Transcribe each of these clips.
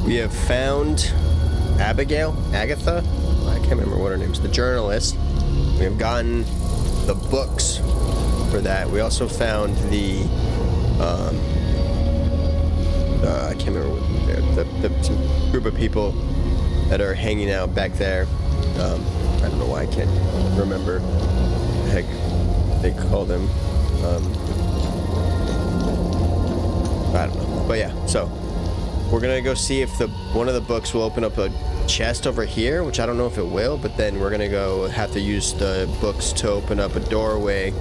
We have found Agatha? I can't remember what her name is. The journalist. We have gotten the books for that. We also found the, I can't remember what the group of people that are hanging out back there. I don't know why I can't remember what the heck they call them. I don't know. But yeah, so we're gonna go see if one of the books will open up a chest over here, which I don't know if it will, but then we're gonna go have to use the books to open up a doorway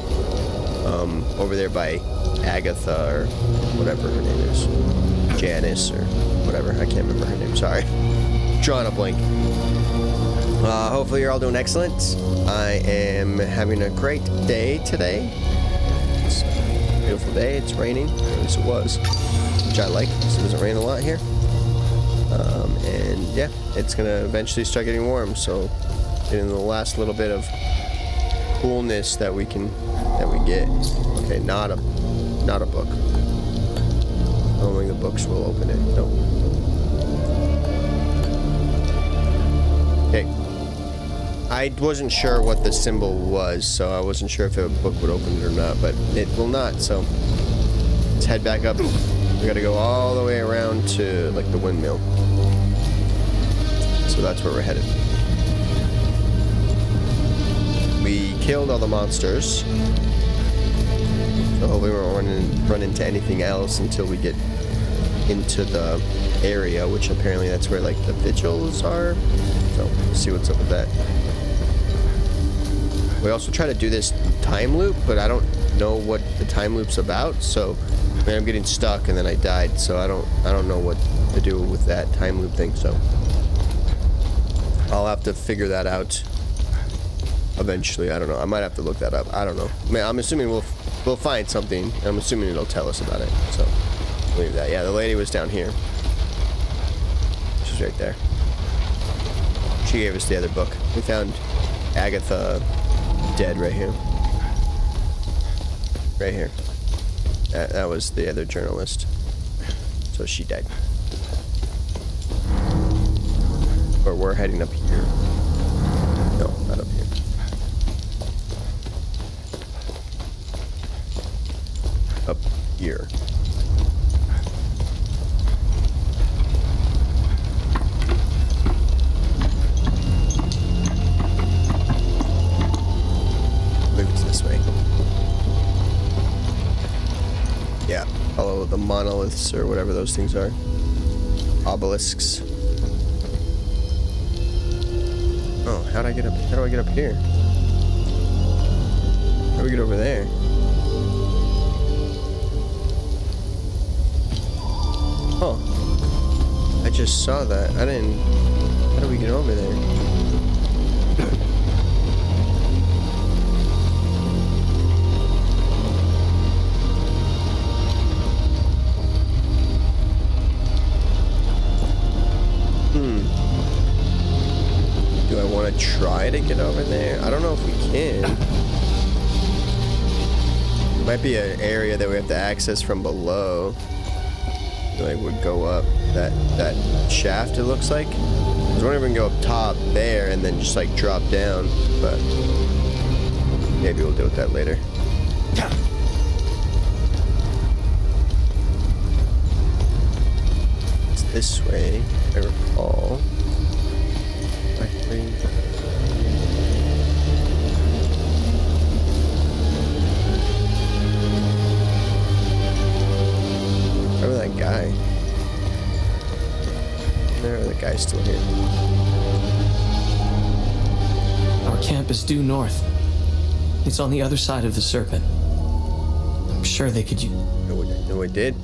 over there by Agatha or whatever her name is. Janice or whatever. I can't remember her name. Sorry. Drawing a blank. Hopefully you're all doing excellent. I am having a great day today. It's a beautiful day. It's raining. At least it was, which I like because it doesn't rain a lot here. And yeah, it's gonna eventually start getting warm. So getting the last little bit of coolness that we get. Okay, not a book. Only the books will open it. Nope. Okay. I wasn't sure what the symbol was, so I wasn't sure if a book would open it or not, but it will not, so let's head back up. We gotta go all the way around to, like, the windmill. So that's where we're headed. We killed all the monsters. So hopefully we won't run into anything else until we get into the area, which apparently that's where, like, the vigils are. So we'll see what's up with that. We also try to do this time loop, but I don't know what the time loop's about. So I mean, I'm getting stuck and then I died, so I don't know what to do with that time loop thing. So I'll have to figure that out eventually. I don't know. I might have to look that up. I don't know. I mean, I'm assuming we'll find something. I'm assuming it'll tell us about it. So leave that. Yeah, the lady was down here. She's right there. She gave us the other book. We found Agatha dead right here. Right here. That was the other journalist. So she died. But we're heading up here. No, not up here. Up here. This way. Yeah, follow the monoliths or whatever those things are. Obelisks. Oh, how do I get up here? How do we get over there? Oh, I just saw that. How do we get over there? Do I want to try to get over there? I don't know if we can. It might be an area that we have to access from below. Like would go up that shaft, it looks like. I was wondering if we can go up top there and then just like drop down, but maybe we'll deal with that later. It's this way, I recall. Remember that guy? There, the guy's still here. Our camp is due north. It's on the other side of the Serpent. I'm sure they could use... No, it did.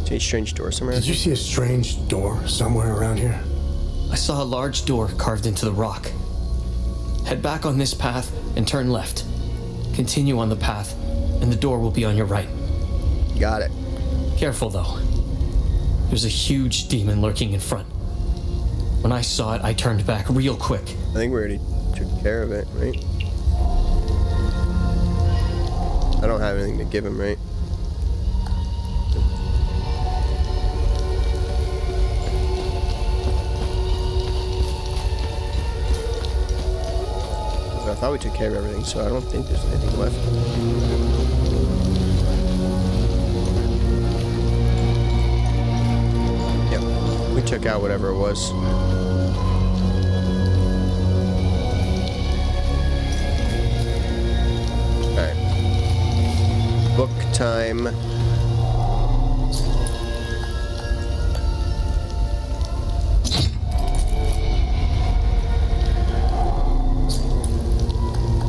See a strange door somewhere? Did you see a strange door somewhere around here? I saw a large door carved into the rock. Head back on this path and turn left. Continue on the path, and the door will be on your right. Got it. Careful, though. There's a huge demon lurking in front. When I saw it, I turned back real quick. I think we already took care of it, right? I don't have anything to give him, right? thought we took care of everything, so I don't think there's anything left. Yep, we took out whatever it was. Alright. Book time.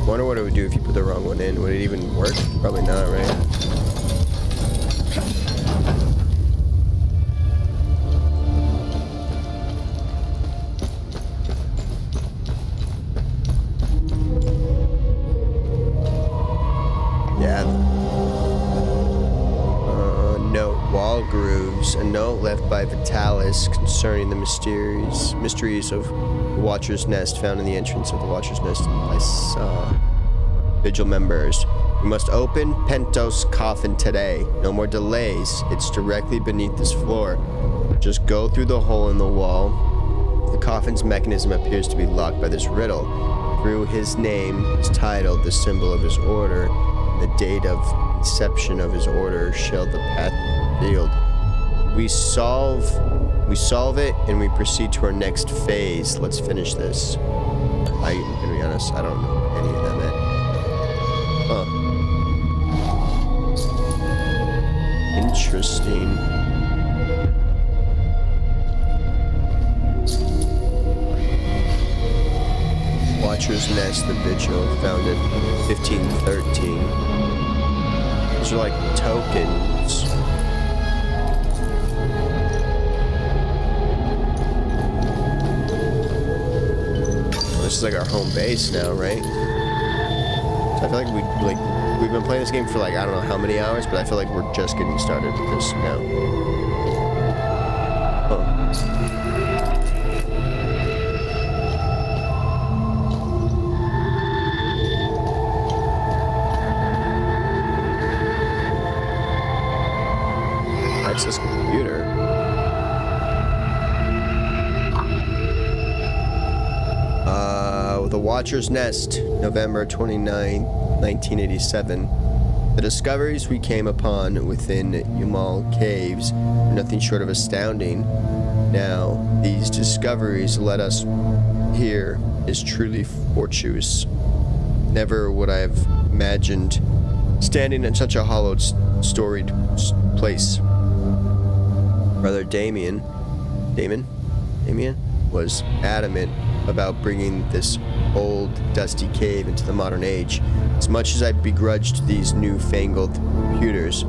Wonder what it would do if you put the wrong one in. Would it even work? Probably not, right? Yeah. Note: wall grooves. A note left by Vitalis concerning the mysteries of the Watcher's Nest found in the entrance of the Watcher's Nest. I saw. Vigil members, we must open Pentos' coffin today. No more delays. It's directly beneath this floor. Just go through the hole in the wall. The coffin's mechanism appears to be locked by this riddle. Through his name, his title, the symbol of his order, and the date of inception of his order shall the path be revealed. We solve it, and we proceed to our next phase. Let's finish this. I'm gonna be honest, I don't know what any of that meant. Huh. Interesting. Watcher's Nest, the Vigil, founded 1513. These are like tokens. Well, this is like our home base now, right? I feel like we've been playing this game for like I don't know how many hours, but I feel like we're just getting started with this now. Huh. Access computer. The Watcher's Nest, November 29, 1987. The discoveries we came upon within Yamal Caves are nothing short of astounding. Now, these discoveries led us here is truly fortuitous. Never would I have imagined standing in such a hollowed, storied place. Brother Damien was adamant about bringing this old, dusty cave into the modern age. As much as I begrudged these new-fangled computers,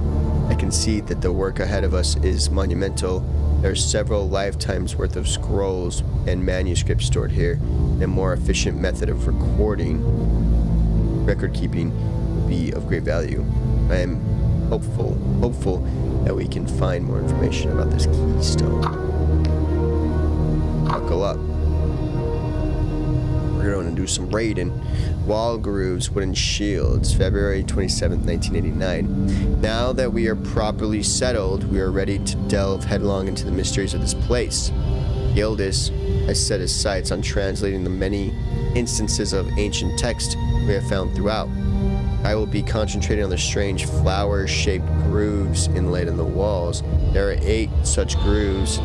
I can see that the work ahead of us is monumental. There are several lifetimes worth of scrolls and manuscripts stored here, and a more efficient method of record-keeping would be of great value. I am hopeful that we can find more information about this keystone. Buckle up. We're going to do some raiding. Wall grooves, wooden shields, February 27th, 1989. Now that we are properly settled, we are ready to delve headlong into the mysteries of this place. Yildiz has set his sights on translating the many instances of ancient text we have found throughout. I will be concentrating on the strange flower-shaped grooves inlaid in the walls. There are 8 such grooves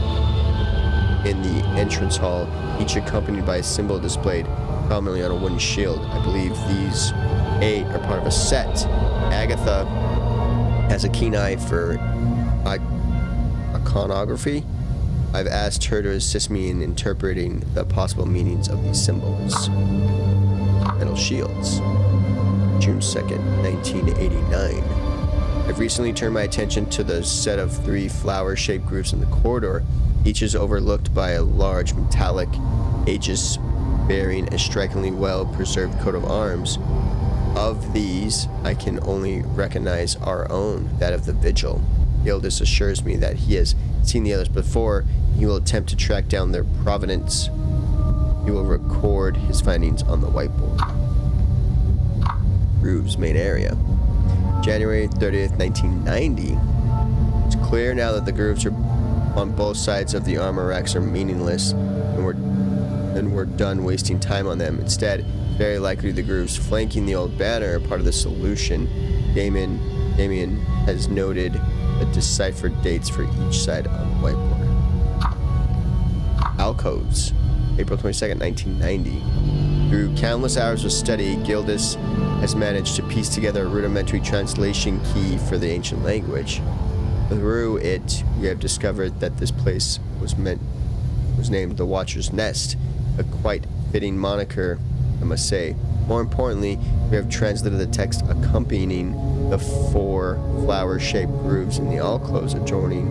in the entrance hall, each accompanied by a symbol displayed prominently on a wooden shield. I believe these 8 are part of a set. Agatha has a keen eye for iconography. I've asked her to assist me in interpreting the possible meanings of these symbols. Metal shields. June 2nd, 1989. I've recently turned my attention to the set of 3 flower-shaped grooves in the corridor. Each is overlooked by a large metallic aegis bearing a strikingly well-preserved coat of arms. Of these, I can only recognize our own, that of the Vigil. Yildiz assures me that he has seen the others before. He will attempt to track down their provenance. He will record his findings on the whiteboard. Grooves main area. January 30th, 1990. It's clear now that the grooves are on both sides of the armor racks are meaningless, and we're done wasting time on them. Instead, Very likely the grooves flanking the old banner are part of the solution. Damien has noted the deciphered dates for each side on the whiteboard. Alcoves, April 22nd, 1990. Through countless hours of study, Gildas has managed to piece together a rudimentary translation key for the ancient language. Through it, we have discovered that this place was named the Watcher's Nest, a quite fitting moniker, I must say. More importantly, we have translated the text accompanying the 4 flower-shaped grooves in the alcoves adjoining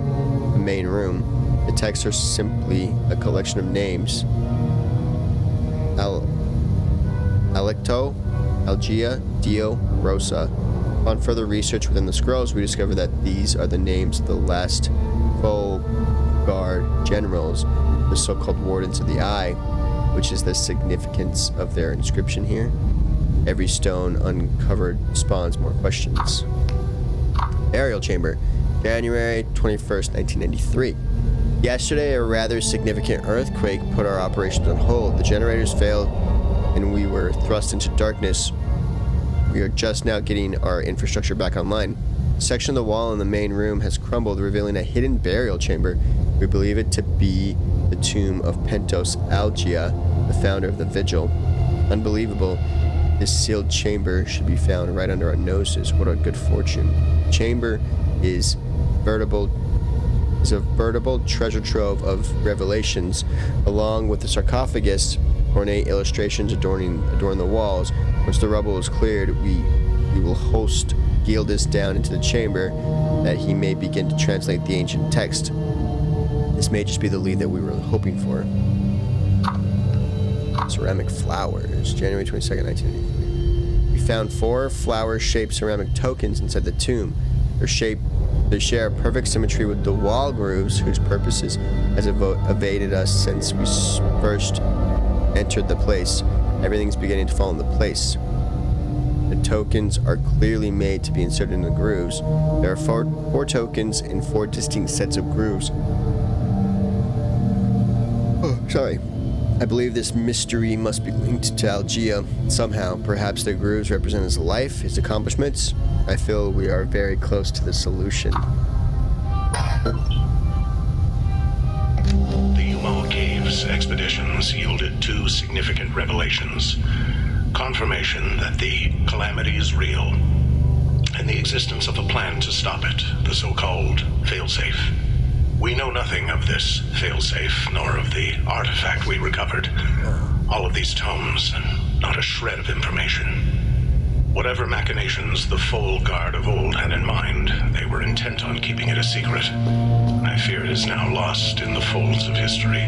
the main room. The texts are simply a collection of names. Alecto, Algea, Dio, Rosa. Upon further research within the scrolls, we discover that these are the names of the last full guard generals, the so-called Wardens of the Eye, which is the significance of their inscription here. Every stone uncovered spawns more questions. Burial chamber, January 21st, 1993. Yesterday, a rather significant earthquake put our operations on hold. The generators failed and we were thrust into darkness. We are just now getting our infrastructure back online. A section of the wall in the main room has crumbled, revealing a hidden burial chamber. We believe it to be the tomb of Pentos Algea, the founder of the Vigil. Unbelievable. This sealed chamber should be found right under our noses. What a good fortune. The chamber is a veritable treasure trove of revelations, along with the sarcophagus, ornate illustrations adorn the walls. Once the rubble is cleared, we will host Gildas down into the chamber that he may begin to translate the ancient text. This may just be the lead that we were hoping for. Ceramic flowers, January 22nd, 1983. We found 4 flower-shaped ceramic tokens inside the tomb. They share perfect symmetry with the wall grooves, whose purposes has evaded us since we first entered the place. Everything's beginning to fall into place. The tokens are clearly made to be inserted in the grooves. There are four tokens in 4 distinct sets of grooves. Oh, sorry. I believe this mystery must be linked to Algea somehow. Perhaps the grooves represent his life, his accomplishments. I feel we are very close to the solution. The Umal Caves expeditions yielded 2 significant revelations. Confirmation that the calamity is real, and the existence of a plan to stop it, the so-called failsafe. We know nothing of this failsafe, nor of the artifact we recovered. All of these tomes, and not a shred of information. Whatever machinations the full guard of old had in mind, they were intent on keeping it a secret. I fear it is now lost in the folds of history.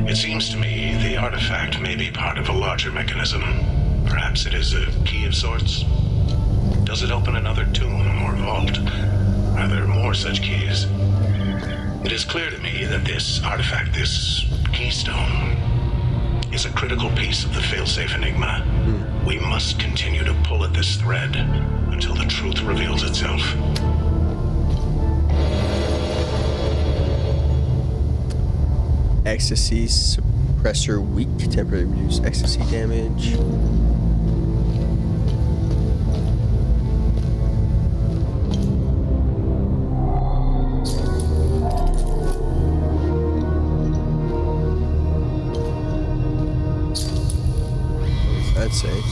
It seems to me the artifact may be part of a larger mechanism. Perhaps it is a key of sorts. Does it open another tomb or vault? Are there more such keys? It is clear to me that this artifact, this keystone, is a critical piece of the failsafe enigma. We must continue to pull at this thread until the truth reveals itself. Ecstasy suppressor weak. Temporarily reduce ecstasy damage. I'd say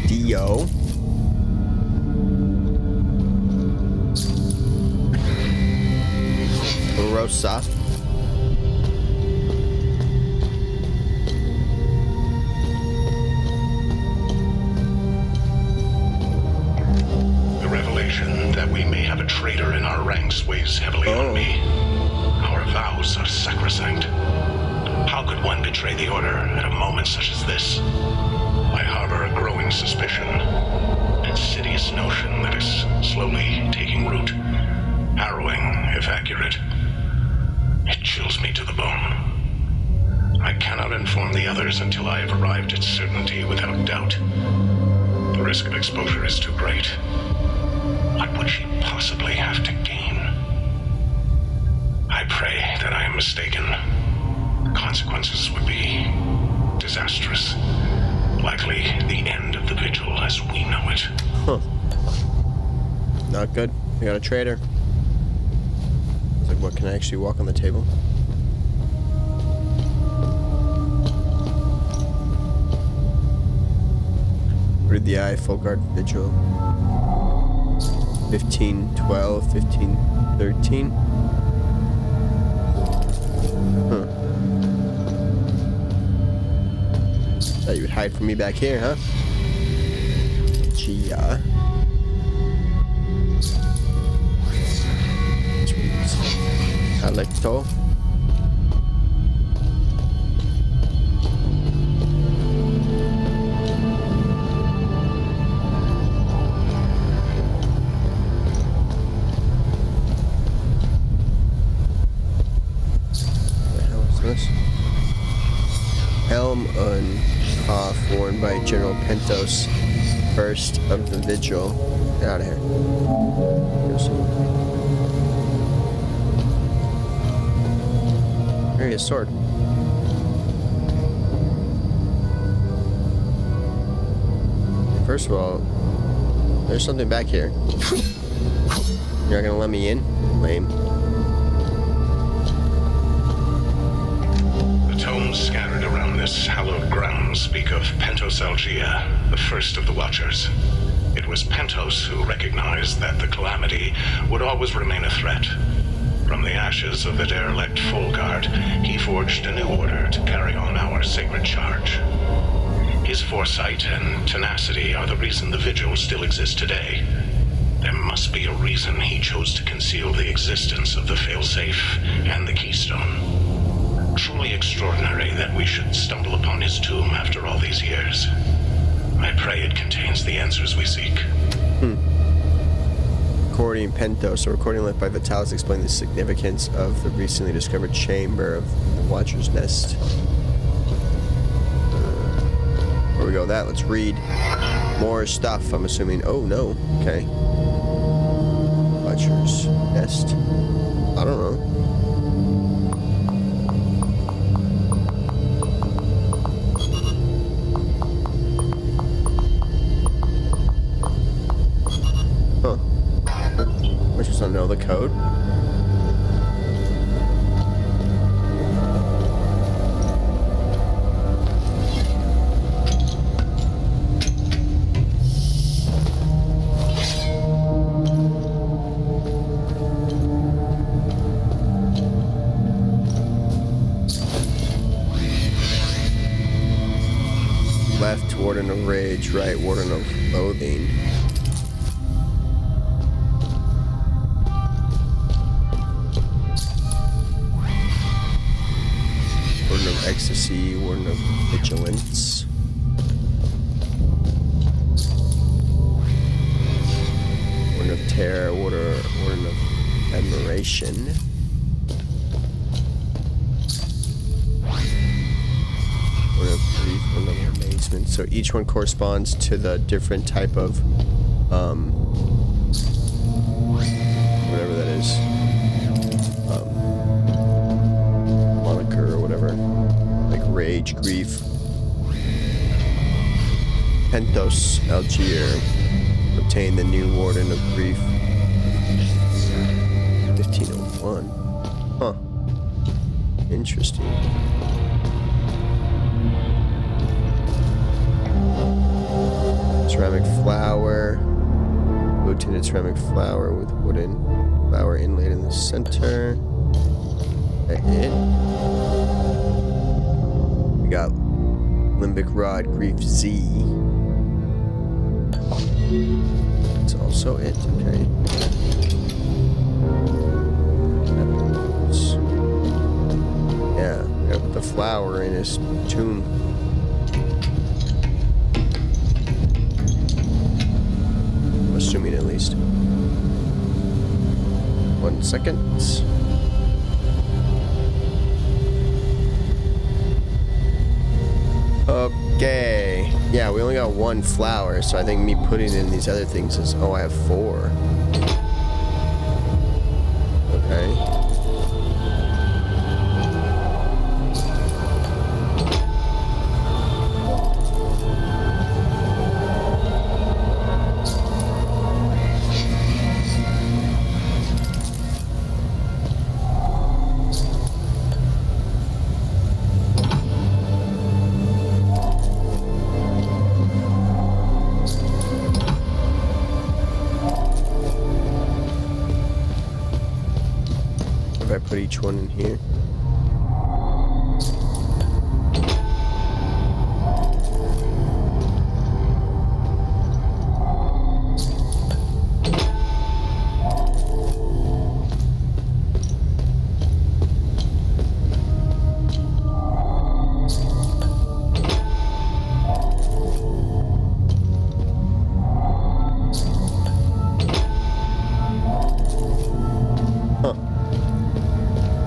Dio. Rosa. The revelation that we may have a traitor in our ranks weighs heavily on me. Our vows are sacrosanct. How could one betray the order at a moment such as this? I harbor a growing suspicion, an insidious notion that is slowly taking root. Harrowing, if accurate. It chills me to the bone. I cannot inform the others until I have arrived at certainty without doubt. The risk of exposure is too great. What would she possibly have to gain? I pray that I am mistaken. The consequences would be disastrous. likely the end of the vigil as we know it. Huh. Not good. I got a traitor. It's like, what, can I actually walk on the table? Read the eye, full guard, vigil. 15, 12, 15, 13. Huh. Thought you would hide from me back here, huh? Algea. Alecto. What the hell is this? Helm on off, worn by General Pentos, first of the vigil. Get out of here. There is a sword. First of all, there's something back here. You're not gonna let me in? Lame. The tomes scattered around this hallowed ground speak of Pentos Algea, the first of the Watchers. It was Pentos who recognized that the Calamity would always remain a threat. From the ashes of the derelict Full Guard, he forged a new order to carry on our sacred charge. His foresight and tenacity are the reason the Vigil still exists today. There must be a reason he chose to conceal the existence of the failsafe and the keystone. Truly extraordinary that we should stumble upon his tomb after all these years. I pray it contains the answers we seek. Recording Pentos, a recording left by Vitalis, explained the significance of the recently discovered chamber of the Watcher's Nest. Where we go with that? Let's read more stuff, I'm assuming. Oh, no. Okay. Watcher's Nest. I don't know. Huh. We're supposed to know the code? Left, Warden of Rage, right, Warden of Loathing. Warden of Ecstasy, Warden of Vigilance. Warden of Terror, Warden of Admiration. Warden of Grief, Warden of Amazement. So each one corresponds to the different type of, whatever that is. Moniker or whatever. Like Rage, Grief. Pentos, Algea. Obtain the new Warden of Grief. 1501. Huh. Interesting. Ceramic flower. Blue tinted ceramic flower with wooden flower inlaid in the center. That it. We got Limbic Rod, Grief Z. That's also it, okay. Yeah, we gotta put the flower in his tomb. I'm assuming at least. 1 second. Okay. Yeah, we only got 1 flower, so I think me putting in these other things is... Oh, I have 4. Okay. put each one in here.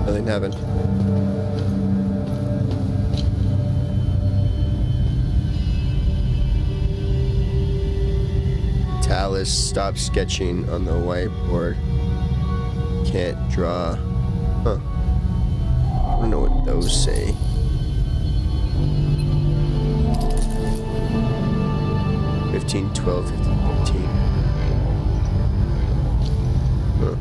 Nothing happened. Talus, stop sketching on the whiteboard. Can't draw. Huh. I don't know what those say. $15, $12, $15, $15. Huh.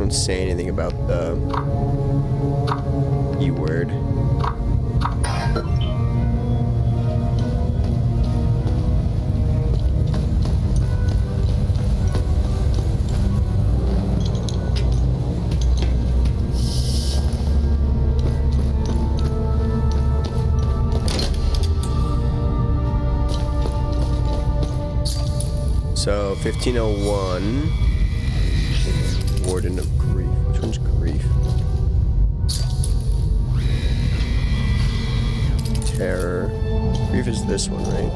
Say anything about the E word. So 1501. Warden of Grief. Which one's Grief? Terror. Grief is this one, right?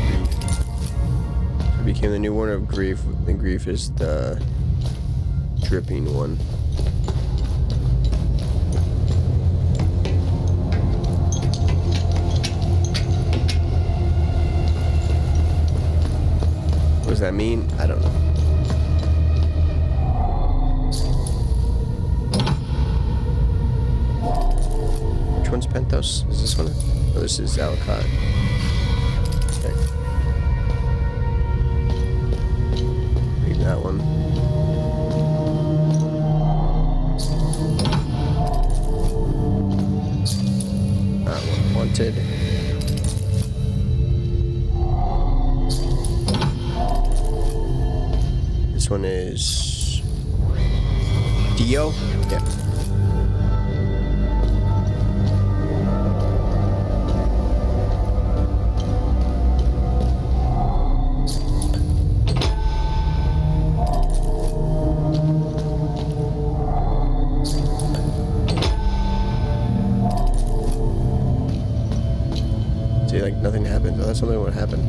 Grief. So it became the new Warden of Grief. The Grief is the dripping one. What does that mean? I don't know. Which one's Penthos? Is this one? Oh, this is Algea. Okay. Read that one. That one wanted. This one is Dio. Yeah. See, like nothing happened. Oh, that's something what happened.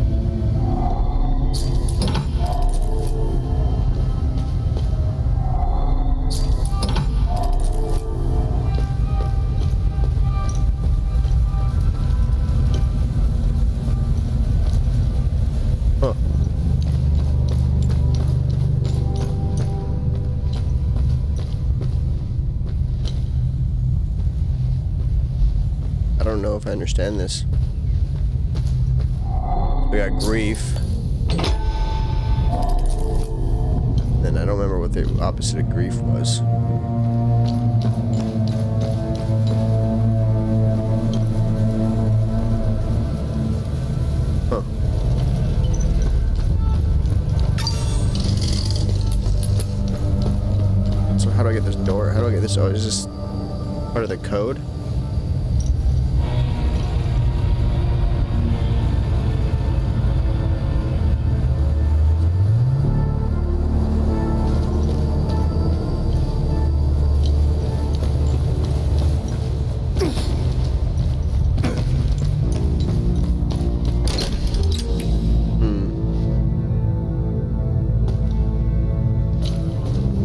I don't know if I understand this. We got grief. Then I don't remember what the opposite of grief was. Huh. So how do I get this door? How do I get this? Oh, is this part of the code?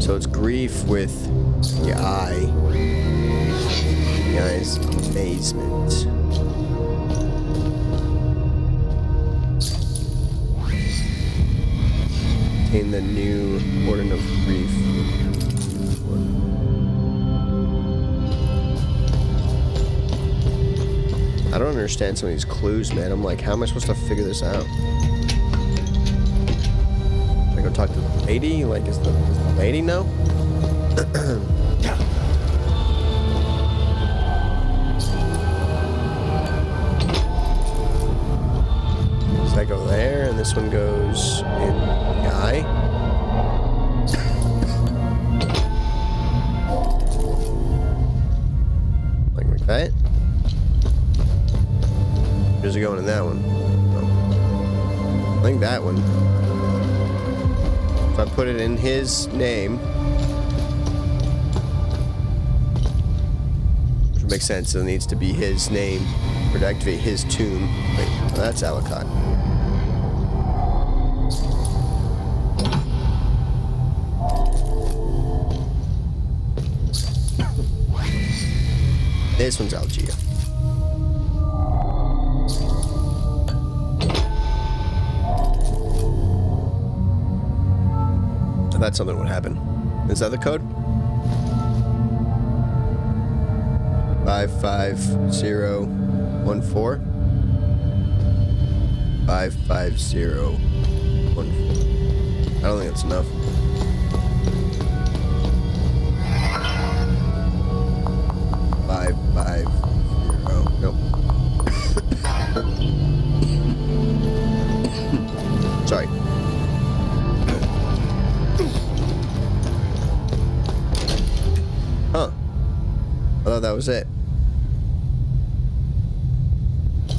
So it's grief with the eye. The eye's amazement. Obtain the new Warden of Grief. I don't understand some of these clues, man. I'm like, how am I supposed to figure this out? Should I go talk to the lady? Like, is the lady know? this one goes in the eye. Like that. Where's it going in that one? Oh. I think that one. If I put it in his name, which would make sense, it needs to be his name or to activate his tomb. Wait, oh, that's Algea. This one's Algea. I thought something would happen. Is that the code? 55014. 55014. I don't think that's enough. Nope. Sorry. Huh. I thought that was it.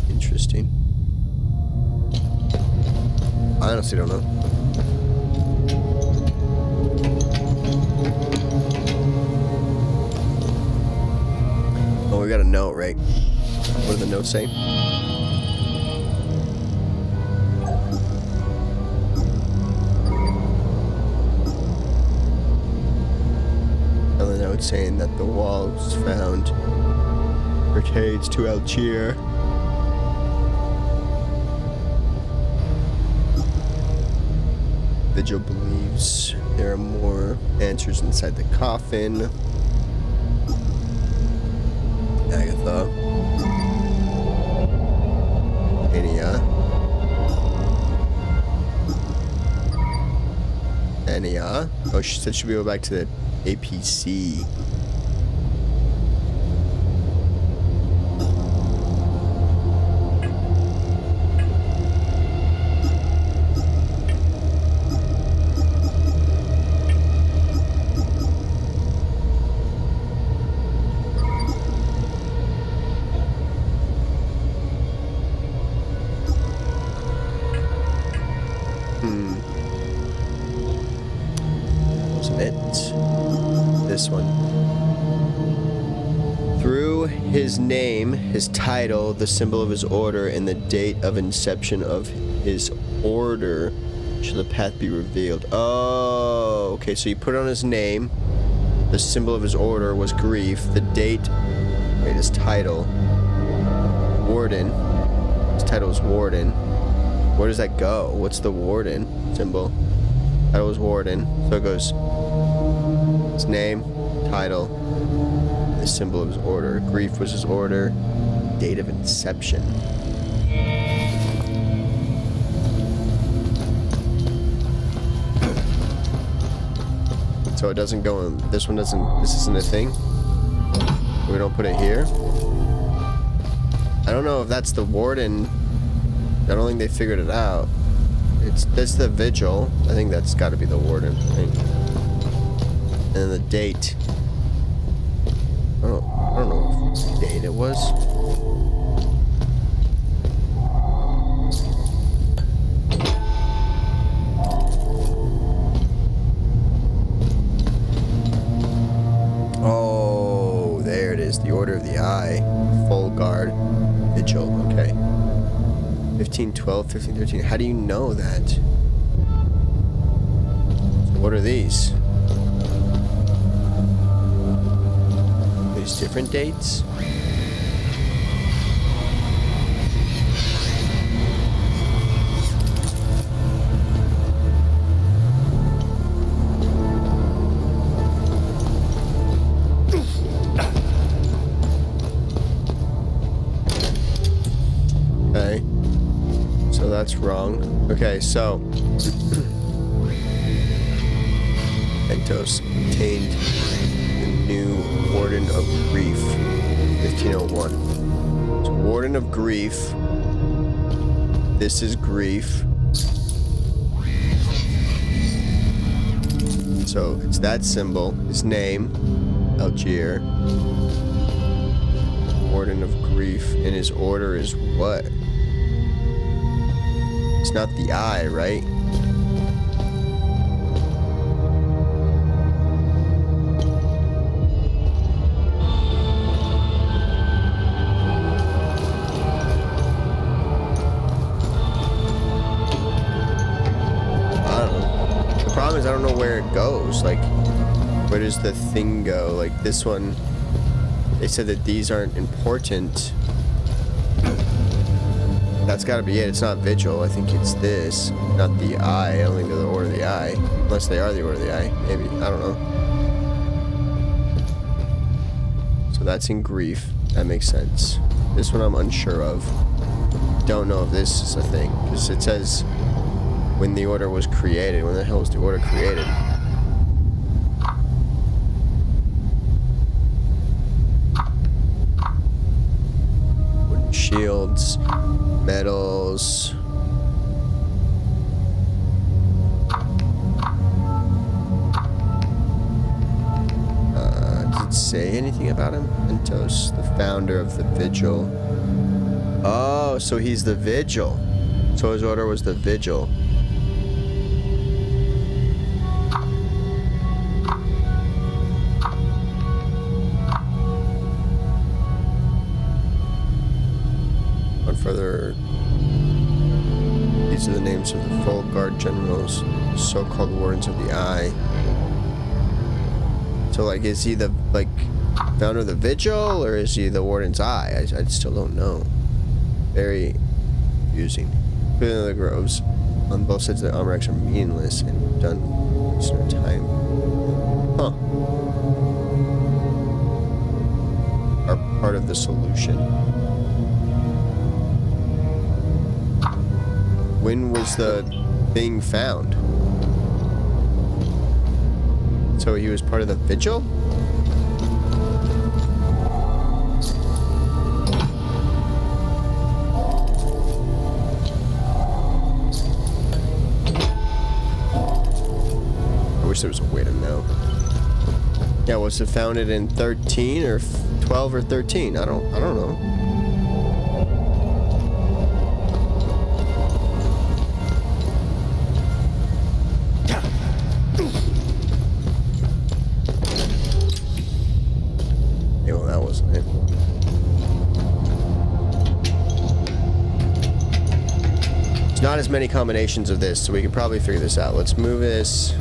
Interesting. I honestly don't know. Oh, we got a note, right? What did the note say? Another note saying that the walls found pertains to Algea. Vigil believes there are more answers inside the coffin. Agatha. Ania. Oh, she said she'll go back to the APC. This one. Through his name, his title, the symbol of his order, and the date of inception of his order, shall the path be revealed. Oh, okay, so you put on his name. The symbol of his order was grief. The date, wait, his title, Warden. His title was Warden. Where does that go? What's the Warden symbol? Title was Warden. So it goes his name, title, the symbol of his order. Grief was his order. Date of inception. So it doesn't go in. This one doesn't. This isn't a thing. We don't put it here. I don't know if that's the Warden. I don't think they figured it out. That's the Vigil. I think that's got to be the Warden, right? And the date. I don't know what date it was. Oh, there it is. The Order of the Eye. Full guard. Vigil. Okay. 1512, 1513. How do you know that? So what are these? These different dates? Okay. So that's wrong. Okay, so Entos obtained the new Warden of Grief, 1501. So Warden of Grief. This is Grief. So it's that symbol, his name, Algea, Warden of Grief, and his order is what? It's not the eye, right? I don't know where it goes. Like, where does the thing go? Like, this one, they said that these aren't important. That's got to be it. It's not Vigil. I think it's this, not the eye. I don't think they're the Order of the Eye. Unless they are the Order of the Eye. Maybe. I don't know. So that's in Grief. That makes sense. This one I'm unsure of. Don't know if this is a thing. Because it says when the Order was created. When the hell was the Order created? Wooden shields, metals. Does it say anything about him? Mentos, the founder of the Vigil. Oh, so he's the Vigil. So his order was the Vigil. Further, these are the names of the full guard generals, so-called Wardens of the Eye. So, like, is he the, like, founder of the Vigil, or is he the Warden's Eye? I still don't know. Very confusing. Within the groves, on both sides of the armor racks are meaningless and done in no time. Huh. Are part of the solution. When was the thing found? So he was part of the Vigil? I wish there was a way to know. Yeah, was it founded in 13 or 12 or 13? I don't know. Not as many combinations of this, so we can probably figure this out. Let's move this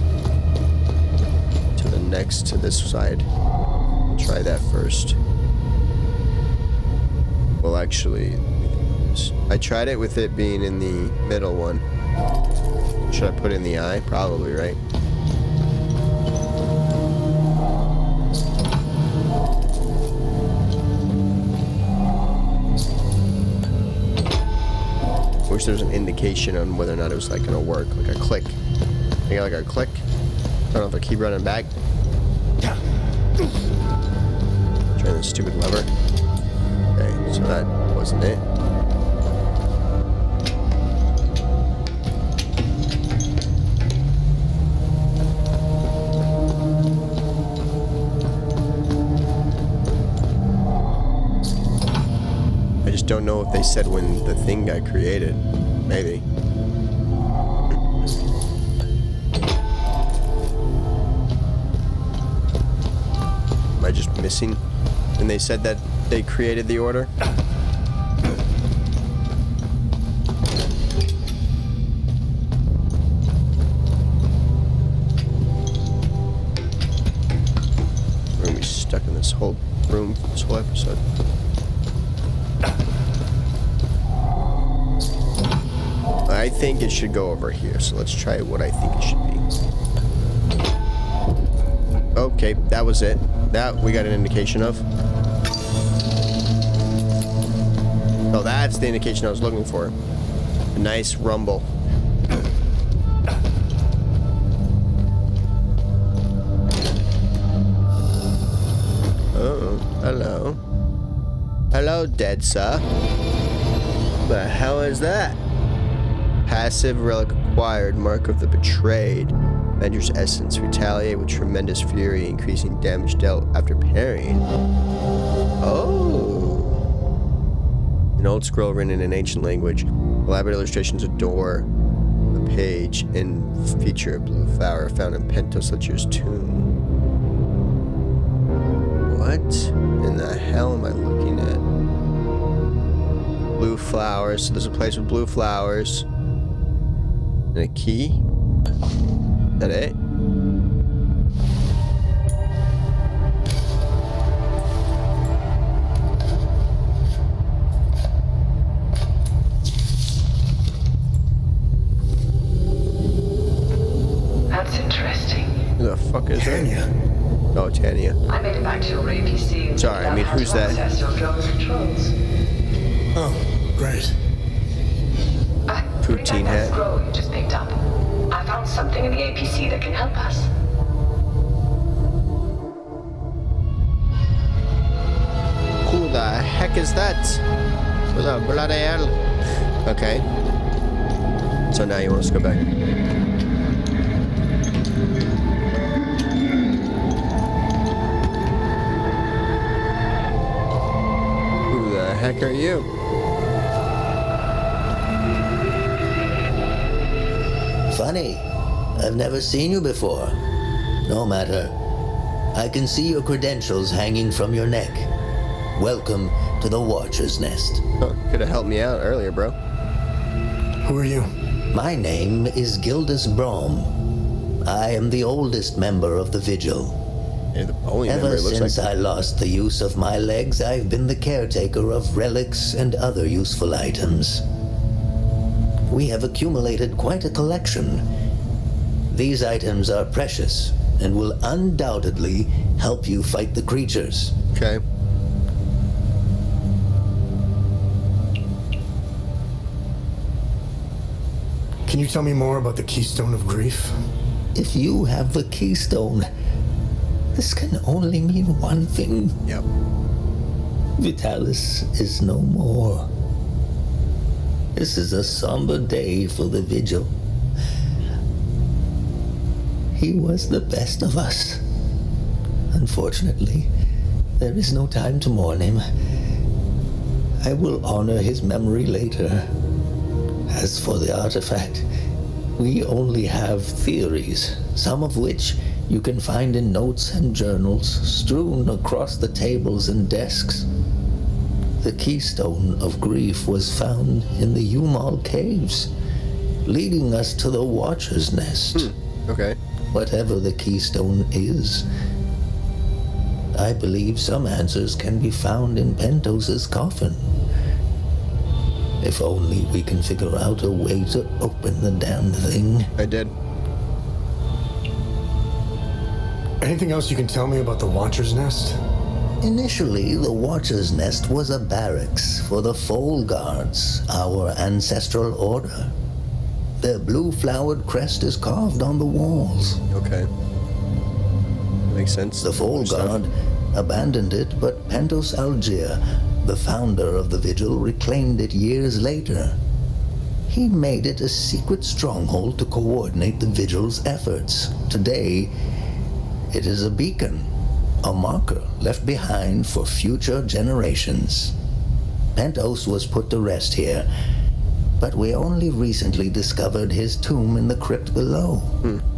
to the next, to this side. We'll try that first. Well, actually, I tried it with it being in the middle one. Should I put it in the eye? Probably, right? I wish there was an indication on whether or not it was like gonna work, like a click. You got like a click. I don't know if I keep running back. Trying this stupid lever. Okay, so that wasn't it. Don't know if they said when the thing got created. Maybe. Am I just missing? And they said that they created the order? We're gonna be stuck in this whole room for this whole episode. I think it should go over here, so let's try what I think it should be. Okay, that was it. That we got an indication of. Oh, that's the indication I was looking for. A nice rumble. Oh, hello. Hello, dead sir. The hell is that? Passive relic acquired, mark of the betrayed. Avenger's Essence. Retaliate with tremendous fury, increasing damage dealt after parrying. Oh. An old scroll written in an ancient language. Elaborate illustrations of door, a page, and feature a blue flower found in Pentos Lecher's tomb. What in the hell am I looking at? Blue flowers. So there's a place with blue flowers. And a key? Is that it? That's interesting. Who the fuck is Tanya. that? Oh, Tanya. I made it back to your APC. And Sorry, I mean, how who's to that? access your drone's controls. Oh, great. Poutine Bring back that hat. scroll you just picked up. I found something in the APC that can help us. Who the heck is that? Who the bloody hell? Okay. So now you want us to go back. Who the heck are you? Funny. I've never seen you before. No matter. I can see your credentials hanging from your neck. Welcome to the Watcher's Nest. Oh, could have helped me out earlier, bro. Who are you? My name is Gildas Brom. I am the oldest member of the Vigil. You're the only member Ever it looks since like. I lost the use of my legs, I've been the caretaker of relics and other useful items. We have accumulated quite a collection. These items are precious and will undoubtedly help you fight the creatures. Okay. Can you tell me more about the Keystone of Grief? If you have the keystone, this can only mean one thing. Yep. Vitalis is no more. This is a somber day for the Vigil. He was the best of us. Unfortunately, there is no time to mourn him. I will honor his memory later. As for the artifact, we only have theories, some of which you can find in notes and journals strewn across the tables and desks. The Keystone of Grief was found in the Umal Caves, leading us to the Watcher's Nest. Okay. Whatever the Keystone is, I believe some answers can be found in Pentos's coffin. If only we can figure out a way to open the damn thing. I did. Anything else you can tell me about the Watcher's Nest? Initially, the Watcher's Nest was a barracks for the Foal Guards, our ancestral order. Their blue-flowered crest is carved on the walls. Okay. Makes sense. The Foal Guard abandoned it, but Pentos Algea, the founder of the Vigil, reclaimed it years later. He made it a secret stronghold to coordinate the Vigil's efforts. Today, it is a beacon, a marker left behind for future generations. Pentos was put to rest here, but we only recently discovered his tomb in the crypt below.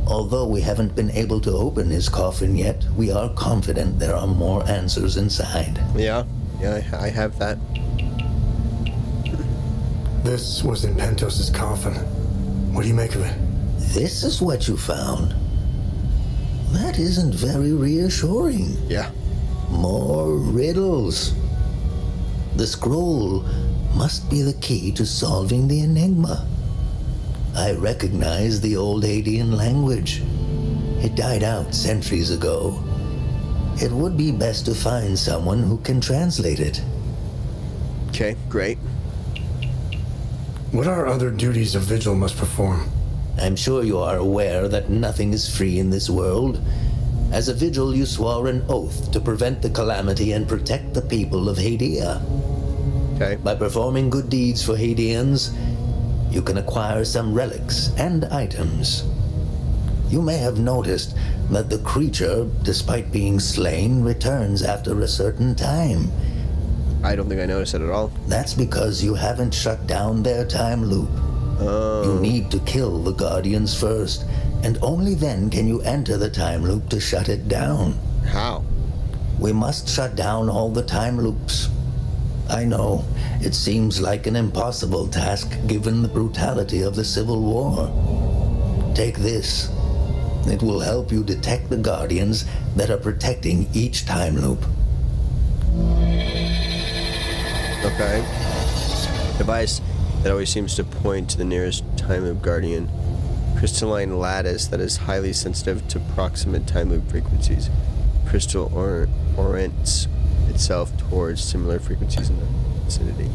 Although we haven't been able to open his coffin yet, we are confident there are more answers inside. Yeah, I have that. This was in Pentos's coffin. What do you make of it? This is what you found. That isn't very reassuring. Yeah. More riddles. The scroll must be the key to solving the enigma. I recognize the old Hadean language. It died out centuries ago. It would be best to find someone who can translate it. Okay, great. What are other duties a vigil must perform? I'm sure you are aware that nothing is free in this world. As a vigil, you swore an oath to prevent the calamity and protect the people of Hadea. Okay. By performing good deeds for Hadeans, you can acquire some relics and items. You may have noticed that the creature, despite being slain, returns after a certain time. I don't think I noticed it at all. That's because you haven't shut down their time loop. You need to kill the Guardians first, and only then can you enter the time loop to shut it down. How? We must shut down all the time loops. I know, it seems like an impossible task given the brutality of the Civil War. Take this. It will help you detect the Guardians that are protecting each time loop. Okay. Device that always seems to point to the nearest time loop guardian. Crystalline lattice that is highly sensitive to proximate time loop frequencies. Crystal orients itself towards similar frequencies in the vicinity.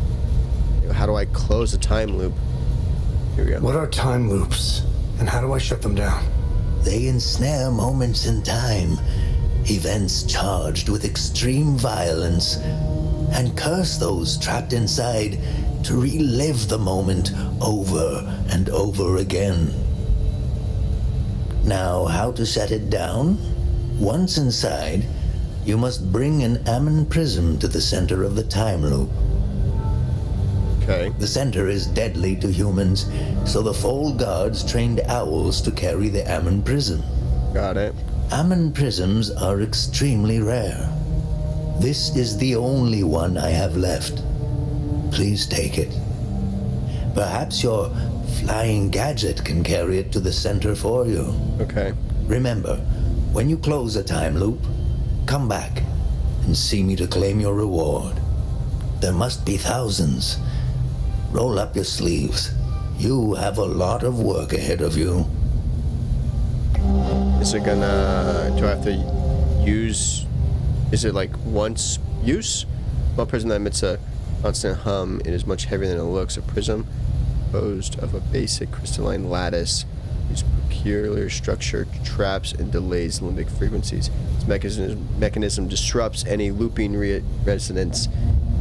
How do I close a time loop? Here we go. What are time loops? And how do I shut them down? They ensnare moments in time, events charged with extreme violence, and curse those trapped inside to relive the moment over and over again. Now, how to shut it down? Once inside, you must bring an Ammon prism to the center of the time loop. Okay. The center is deadly to humans, so the Foal Guards trained owls to carry the Ammon prism. Got it. Ammon prisms are extremely rare. This is the only one I have left. Please take it. Perhaps your flying gadget can carry it to the center for you. Okay. Remember, when you close a time loop, come back and see me to claim your reward. There must be thousands. Roll up your sleeves. You have a lot of work ahead of you. Is it gonna... Do I have to use... Is it like once use? Well, prism that emits a constant hum. It is much heavier than it looks. A prism composed of a basic crystalline lattice whose peculiar structure traps and delays limbic frequencies. Its mechanism disrupts any looping resonance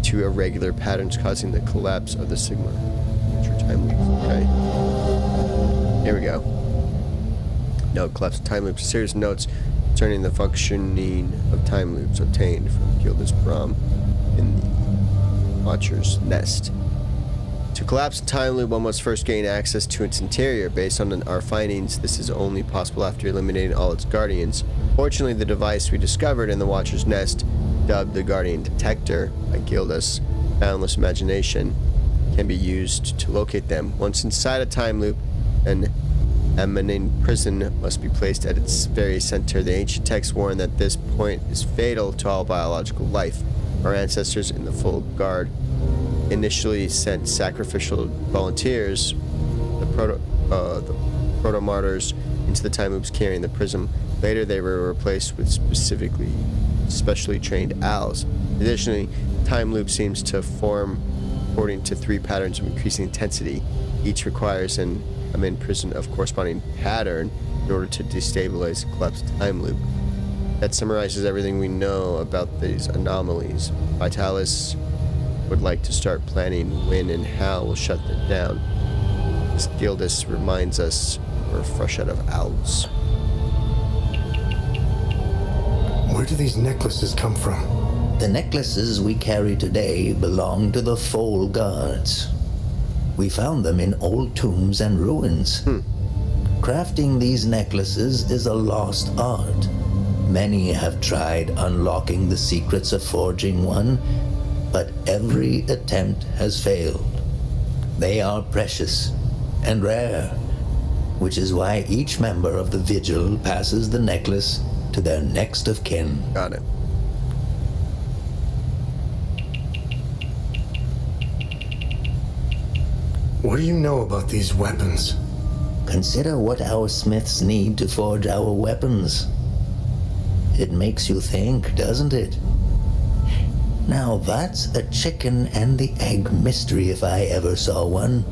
to irregular patterns, causing the collapse of the sigma. Time loops. Okay. Here we go. Note: collapse of time loops. Serious notes concerning the functioning of time loops obtained from Gildas Brom in the Watcher's Nest. To collapse a time loop, one must first gain access to its interior. Based on our findings, this is only possible after eliminating all its guardians. Fortunately, the device we discovered in the Watcher's Nest, dubbed the Guardian Detector by Gildas' boundless imagination, can be used to locate them. Once inside a time loop, an Ammon prison must be placed at its very center. The ancient texts warn that this point is fatal to all biological life. Our ancestors in the Full Guard initially sent sacrificial volunteers, the proto-martyrs, into the time loops carrying the prism. Later, they were replaced with specially trained owls. Additionally, time loop seems to form according to 3 patterns of increasing intensity. Each requires an Ammon prison of corresponding pattern in order to destabilize the collapsed time loop. That summarizes everything we know about these anomalies. Vitalis would like to start planning when and how we'll shut them down. As Gildas reminds us, we're fresh out of owls. Where do these necklaces come from? The necklaces we carry today belong to the Foal Guards. We found them in old tombs and ruins. Crafting these necklaces is a lost art. Many have tried unlocking the secrets of forging one, but every attempt has failed. They are precious and rare, which is why each member of the Vigil passes the necklace to their next of kin. Got it. What do you know about these weapons? Consider what our smiths need to forge our weapons. It makes you think, doesn't it? Now that's a chicken and the egg mystery if I ever saw one.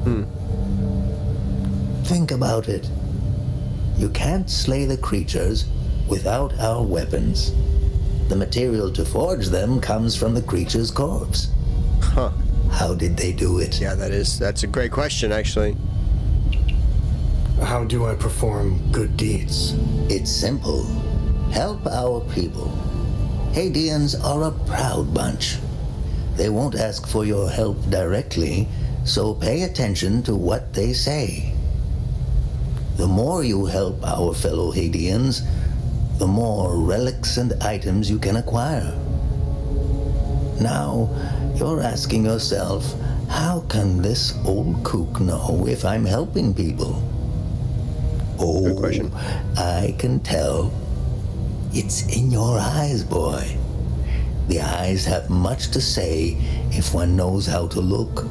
Think about it. You can't slay the creatures without our weapons. The material to forge them comes from the creature's corpse. How did they do it? Yeah, that's a great question, actually. How do I perform good deeds? It's simple. Help our people. Hadeans are a proud bunch. They won't ask for your help directly, so pay attention to what they say. The more you help our fellow Hadeans, the more relics and items you can acquire. Now, you're asking yourself, how can this old kook know if I'm helping people? Oh, good question. I can tell. It's in your eyes, boy. The eyes have much to say if one knows how to look.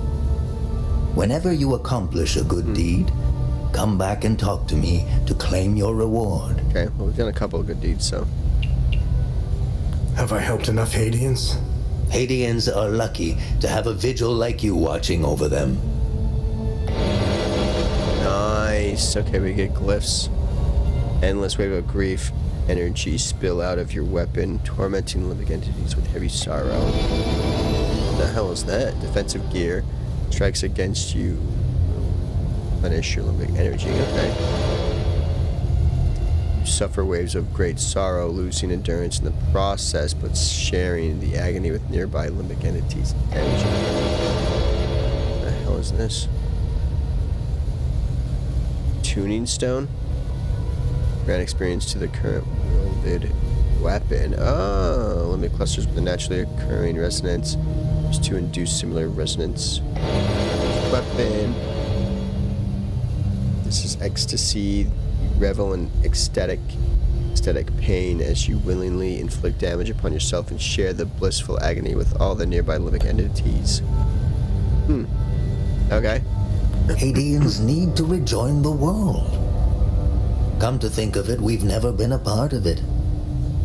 Whenever you accomplish a good deed, come back and talk to me to claim your reward. Okay, well, we've done a couple of good deeds, so. Have I helped enough Hadeans? Hadeans are lucky to have a vigil like you watching over them. Nice. Okay, we get glyphs. Endless wave of grief. Energy spill out of your weapon, tormenting living entities with heavy sorrow. What the hell is that? Defensive gear. Strikes against you. Punish your limbic energy. Okay. Suffer waves of great sorrow, losing endurance in the process, but sharing the agony with nearby limbic entities and energy. What the hell is this? Tuning stone? Grant experience to the current wielded weapon. Oh, limbic clusters with a naturally occurring resonance used to induce similar resonance. Weapon. This is ecstasy. Revel in ecstatic pain as you willingly inflict damage upon yourself and share the blissful agony with all the nearby living entities. Okay. Hadeans need to rejoin the world. Come to think of it, we've never been a part of it.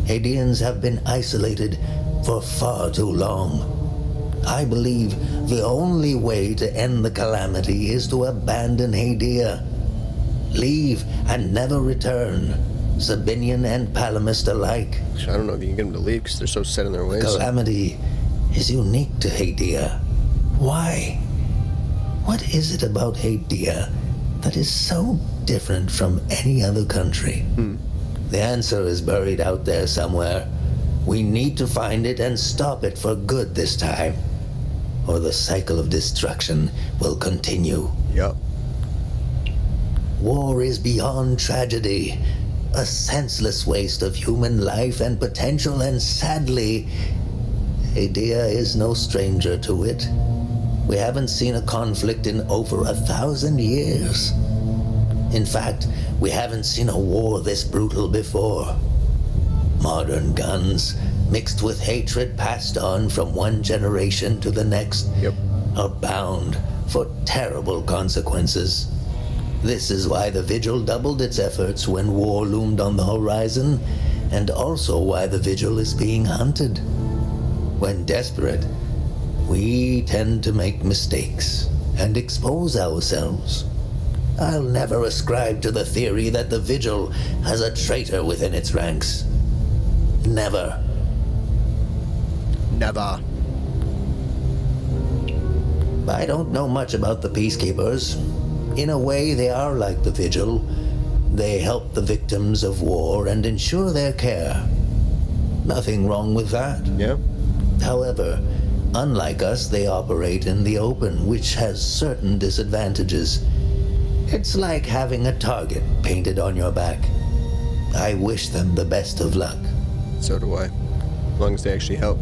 Hadeans have been isolated for far too long. I believe the only way to end the calamity is to abandon Hadea. Leave and never return, Sabinian and Palamist alike. I don't know if you can get them to leave because they're so set in their ways. Calamity is unique to Hadea. Why? What is it about Hadea that is so different from any other country? The answer is buried out there somewhere. We need to find it and stop it for good this time, or the cycle of destruction will continue. Yup. War is beyond tragedy, a senseless waste of human life and potential, and sadly, Hadea is no stranger to it. We haven't seen a conflict in over 1,000 years. In fact, we haven't seen a war this brutal before. Modern guns, mixed with hatred passed on from one generation to the next, are bound for terrible consequences. This is why the Vigil doubled its efforts when war loomed on the horizon, and also why the Vigil is being hunted. When desperate, we tend to make mistakes and expose ourselves. I'll never ascribe to the theory that the Vigil has a traitor within its ranks. Never. Never. I don't know much about the Peacekeepers. In a way, they are like the Vigil. They help the victims of war and ensure their care. Nothing wrong with that. Yeah. However, unlike us, they operate in the open, which has certain disadvantages. It's like having a target painted on your back. I wish them the best of luck. So do I. As long as they actually help.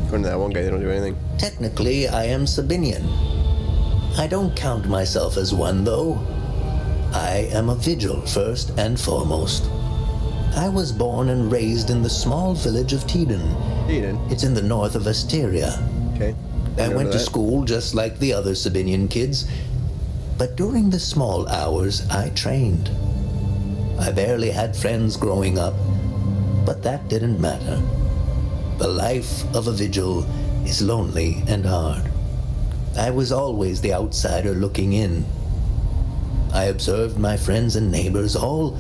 According to that one guy, they don't do anything. Technically, I am Sabinian. I don't count myself as one, though. I am a Vigil, first and foremost. I was born and raised in the small village of Teden. Teden? It's in the north of Asteria. Okay. I went to school just like the other Sabinian kids, but during the small hours, I trained. I barely had friends growing up, but that didn't matter. The life of a Vigil is lonely and hard. I was always the outsider looking in. I observed my friends and neighbors all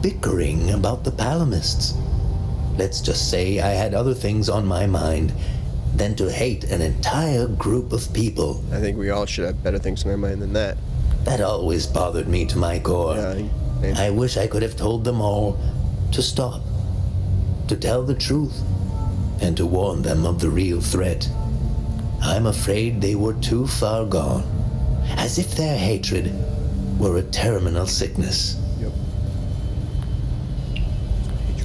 bickering about the Palamists. Let's just say I had other things on my mind than to hate an entire group of people. I think we all should have better things in our mind than that. That always bothered me to my core. I wish I could have told them all to stop, to tell the truth, and to warn them of the real threat. I'm afraid they were too far gone, as if their hatred were a terminal sickness. Yep.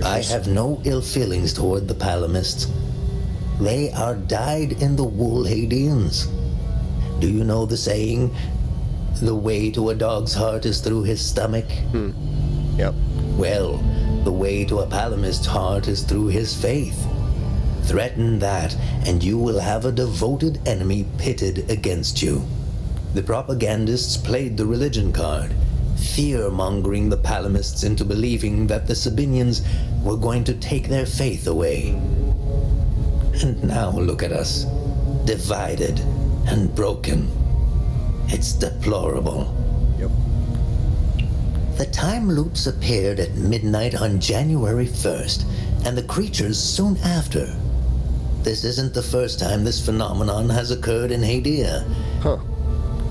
I have no ill feelings toward the Palamists. They are dyed-in-the-wool Hadeans. Do you know the saying, the way to a dog's heart is through his stomach? Yep. Well, the way to a Palamist's heart is through his faith. Threaten that, and you will have a devoted enemy pitted against you. The propagandists played the religion card, fear-mongering the Palamists into believing that the Sabinians were going to take their faith away. And now look at us, divided and broken. It's deplorable. Yep. The time loops appeared at midnight on January 1st, and the creatures soon after. This isn't the first time this phenomenon has occurred in Hadea. Huh.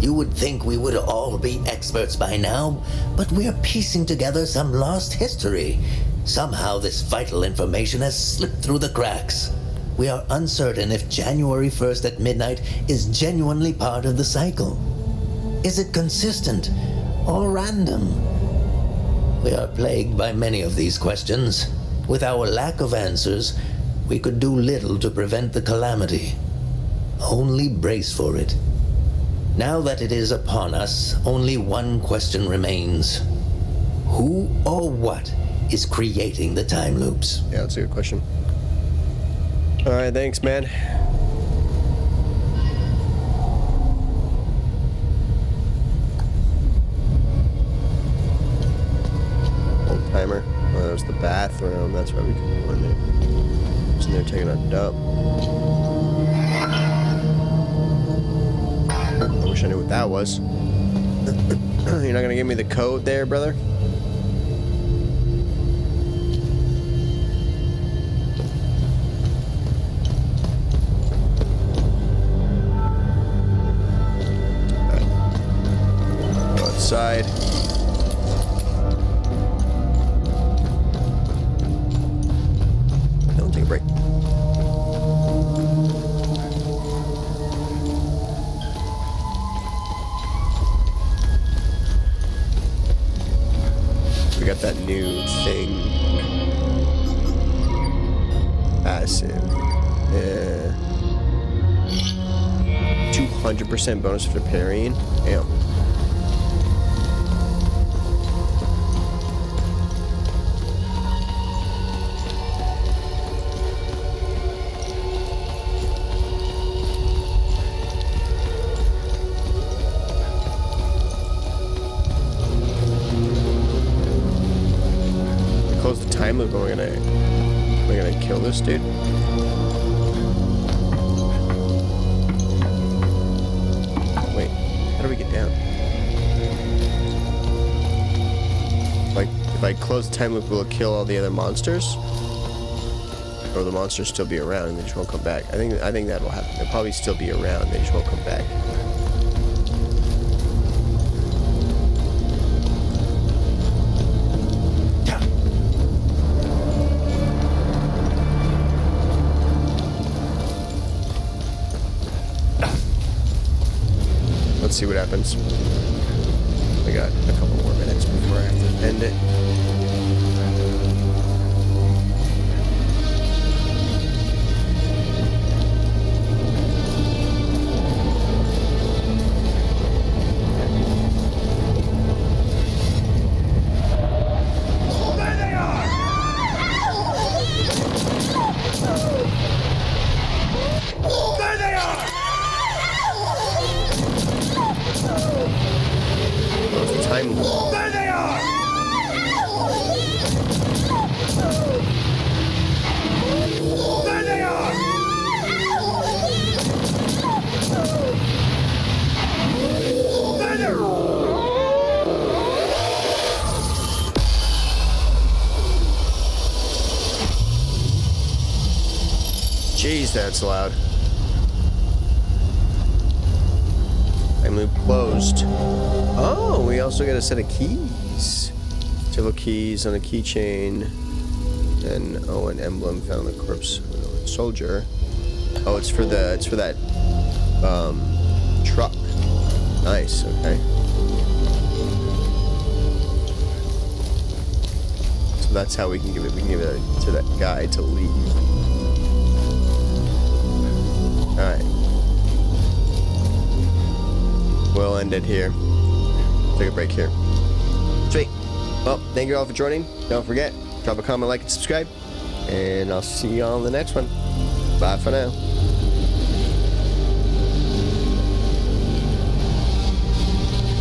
You would think we would all be experts by now, but we're piecing together some lost history. Somehow this vital information has slipped through the cracks. We are uncertain if January 1st at midnight is genuinely part of the cycle. Is it consistent or random? We are plagued by many of these questions. With our lack of answers, we could do little to prevent the calamity. Only brace for it. Now that it is upon us, only one question remains. Who or what is creating the time loops? Yeah, that's a good question. All right, thanks, man. Old timer. Oh, that was the bathroom. That's why we couldn't go in there. Just in there taking a dump. I wish I knew what that was. You're not gonna give me the code there, brother? Go outside. Don't take a break. We got that new thing. Passive. Yeah. 200% bonus for parrying. Damn. Close the time loop, and we're gonna kill this dude. Wait, how do we get down? Like, if I close the time loop, will it kill all the other monsters? Or will the monsters still be around and they just won't come back? I think that'll happen. They'll probably still be around, they just won't come back. Let's see what happens. We got a couple more minutes before I have to end it. Time loop. There they are! There they are! There they are! Jeez, that's loud. Time loop closed. Oh, we also got a set of keys. Several keys on a keychain. And an emblem found on the corpse of a soldier. Oh, it's for that truck. Nice, okay. So that's how we can give it to that guy to leave. Alright. We'll end it here. Take a break here. Sweet. Well, thank you all for joining. Don't forget, drop a comment, like, and subscribe. And I'll see you all in the next one. Bye for now.